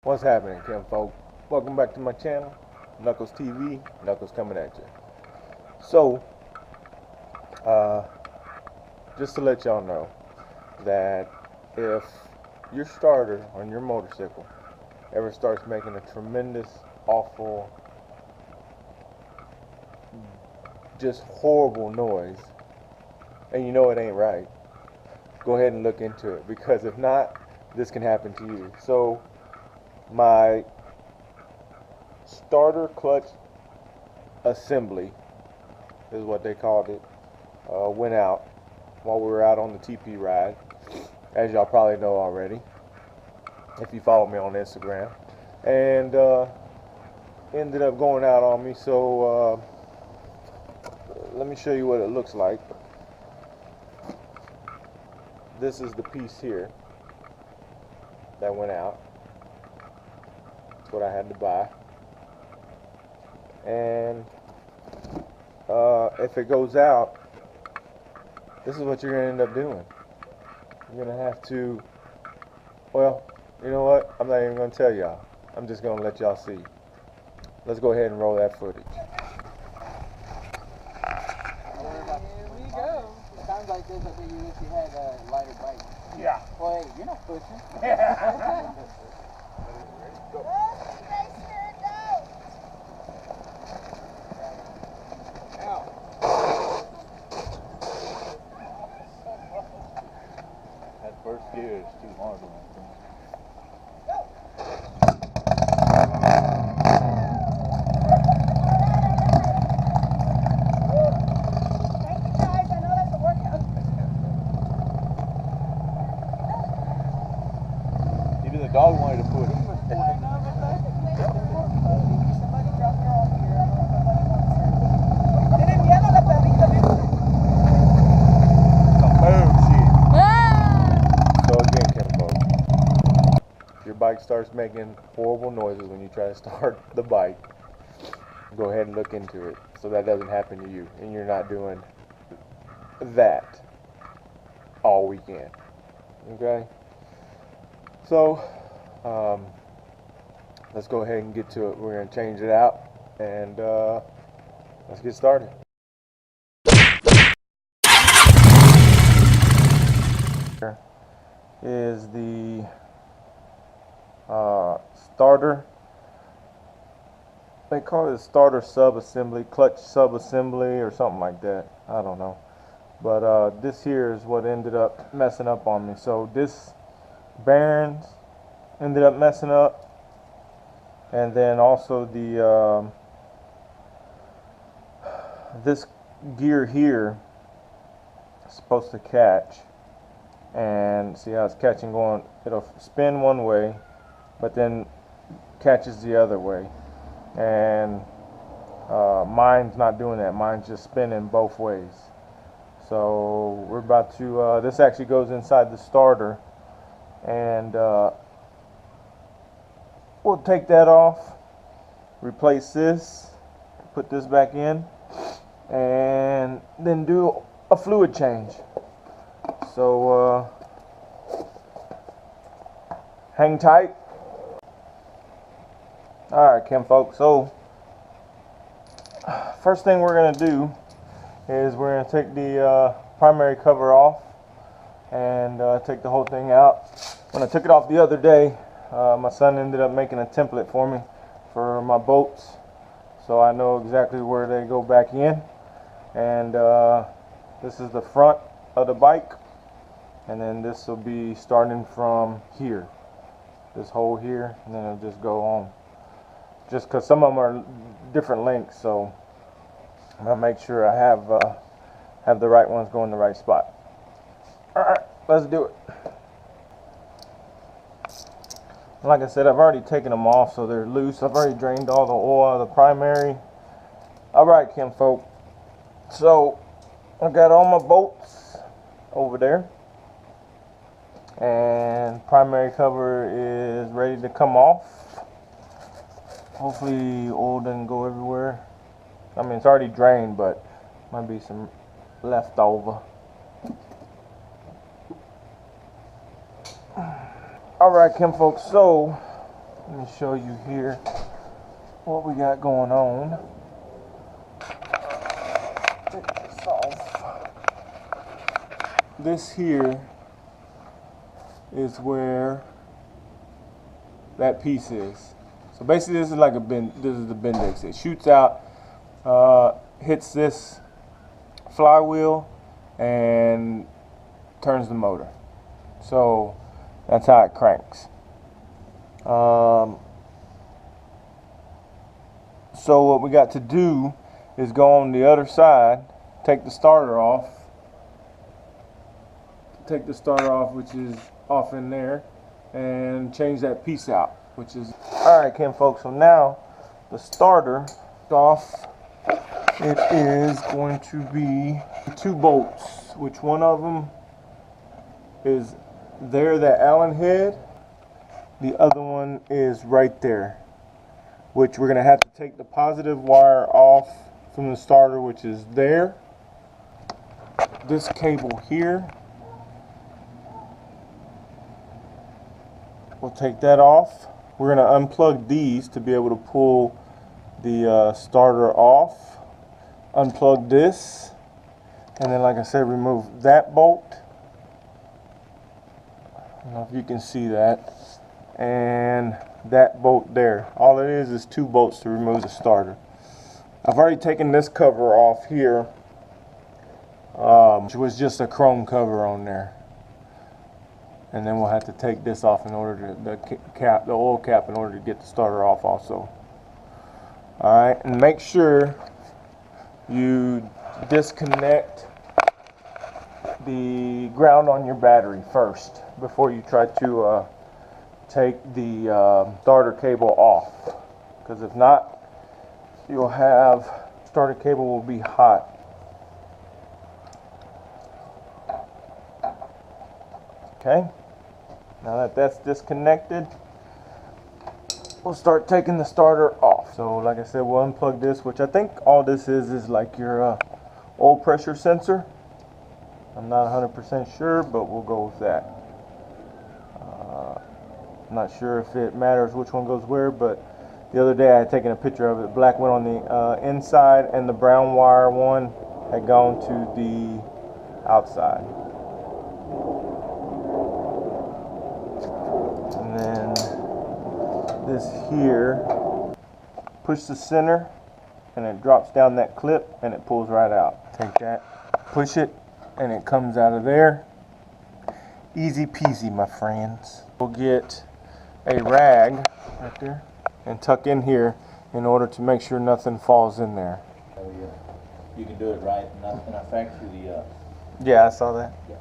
What's happening, Kim folk? Welcome back to my channel, Knuckles TV. Knuckles coming at you. So, uh, just to let y'all know that if your starter on your motorcycle ever starts making a tremendous, awful, just horrible noise, and you know it ain't right, go ahead and look into it, because if not, this can happen to you. So, my starter clutch assembly is what they called it, went out while we were out on the TP ride, as y'all probably know already if you follow me on Instagram, and ended up going out on me. So let me show you what it looks like. This is the piece here that went out. That's what I had to buy. And if it goes out, this is what you're going to end up doing. You're going to have to, well, you know what? I'm not even going to tell y'all. I'm just going to let y'all see. Let's go ahead and roll that footage. Here we go. It sounds like this. I think you wish you had a lighter bike. Yeah. Well, hey, you're not pushing. Go. That first gear is too hard on that thing. Thank you guys, I know that's a workout. Even the dog wanted to push. Somebody dropped her off here. Nobody wants her. Tienen miedo a la perrita, ¿viste? Some boom shit. So again, Kimbo, if your bike starts making horrible noises when you try to start the bike, go ahead and look into it so that doesn't happen to you and you're not doing that all weekend. Okay? So, let's go ahead and get to it. We're going to change it out and let's get started. Here is the starter. They call it a starter sub-assembly, clutch sub-assembly or something like that. I don't know. But this here is what ended up messing up on me. So this bearings ended up messing up. And then also the this gear here is supposed to catch. And see how it's catching going. It'll spin one way, but then catches the other way. And mine's not doing that. Mine's just spinning both ways. So we're about to, this actually goes inside the starter, and we'll take that off, replace this, put this back in, and then do a fluid change. So hang tight. Alright, Kim folks, so first thing we're going to do is we're going to take the primary cover off and take the whole thing out. When I took it off the other day, my son ended up making a template for me for my bolts, so I know exactly where they go back in. And this is the front of the bike, and then this will be starting from here, this hole here, and then it'll just go on. Just because some of them are different lengths, so I'm gonna make sure I have the right ones going in the right spot. All right, let's do it. Like I said, I've already taken them off, so they're loose. I've already drained all the oil out of the primary. All right, Kim folk. So I got all my bolts over there, and primary cover is ready to come off. Hopefully oil doesn't go everywhere. I mean, it's already drained, but might be some left over. Alright, Kim folks, so Let me show you here what we got going on. Take this off. This here is where that piece is. So basically this is like a bend, this is the Bendix. It shoots out, hits this flywheel and turns the motor. So that's how it cranks. So what we got to do is go on the other side, take the starter off, which is off in there, and change that piece out, which is alright, Kim folks. So now the starter off. It is going to be 2 bolts, which one of them is there, that Allen head. The other one is right there, which we're going to have to take the positive wire off from the starter, which is there. This cable here, we'll take that off. We're going to unplug these to be able to pull the starter off. Unplug this, and then, like I said, remove that bolt. I don't know if you can see that, and that bolt there. All it is 2 bolts to remove the starter. I've already taken this cover off here, which was just a chrome cover on there, and then we'll have to take this off in order to the oil cap, in order to get the starter off also. All right, and make sure you disconnect the ground on your battery first before you try to take the starter cable off, because if not, you'll have starter cable will be hot. Okay, now that that's disconnected, we'll start taking the starter off. So like I said, we'll unplug this, which I think all this is like your oil pressure sensor. I'm not 100% sure, but we'll go with that. I'm not sure if it matters which one goes where, but the other day I had taken a picture of it. Black went on the inside, and the brown wire one had gone to the outside. And then this here, push the center, and it drops down that clip, and it pulls right out. Take that, push it, and it comes out of there. Easy peasy, my friends. We'll get a rag right there and tuck in here in order to make sure nothing falls in there. You can do it right in our factory. Yeah, I saw that. Yeah.